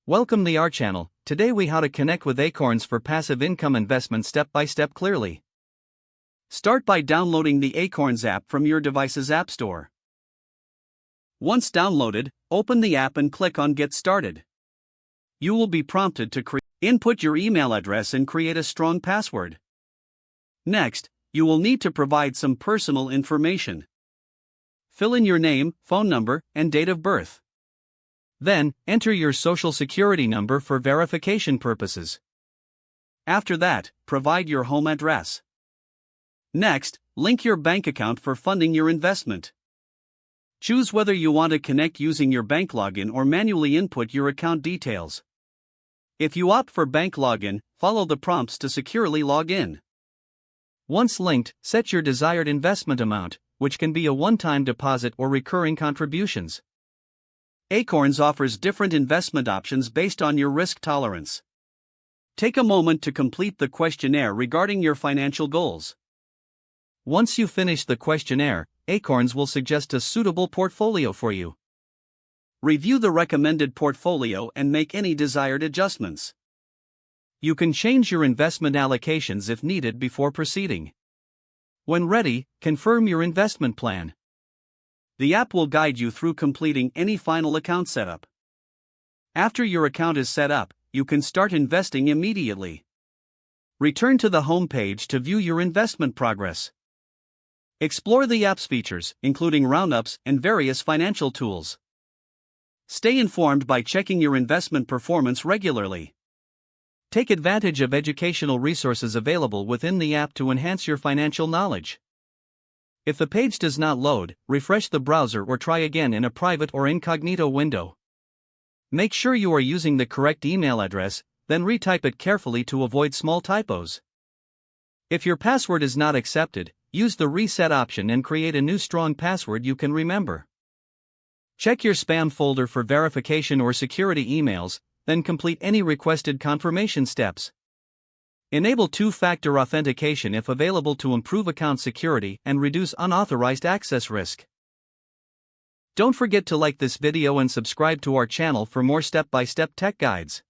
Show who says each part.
Speaker 1: Welcome to our channel. Today we how to connect with Acorns for passive income investment step by step clearly. Start by downloading the Acorns app from your device's app store. Once downloaded, open the app and click on Get Started. You will be prompted to input your email address and create a strong password. Next, you will need to provide some personal information. Fill in your name, phone number, and date of birth. Then, enter your social security number for verification purposes. After that, provide your home address. Next, link your bank account for funding your investment. Choose whether you want to connect using your bank login or manually input your account details. If you opt for bank login, follow the prompts to securely log in. Once linked, set your desired investment amount, which can be a one-time deposit or recurring contributions. Acorns offers different investment options based on your risk tolerance. Take a moment to complete the questionnaire regarding your financial goals. Once you finish the questionnaire, Acorns will suggest a suitable portfolio for you. Review the recommended portfolio and make any desired adjustments. You can change your investment allocations if needed before proceeding. When ready, confirm your investment plan. The app will guide you through completing any final account setup. After your account is set up, you can start investing immediately. Return to the home page to view your investment progress. Explore the app's features, including roundups and various financial tools. Stay informed by checking your investment performance regularly. Take advantage of educational resources available within the app to enhance your financial knowledge. If the page does not load, refresh the browser or try again in a private or incognito window. Make sure you are using the correct email address, then retype it carefully to avoid small typos. If your password is not accepted, use the reset option and create a new strong password you can remember. Check your spam folder for verification or security emails, then complete any requested confirmation steps. Enable two-factor authentication if available to improve account security and reduce unauthorized access risk. Don't forget to like this video and subscribe to our channel for more step-by-step tech guides.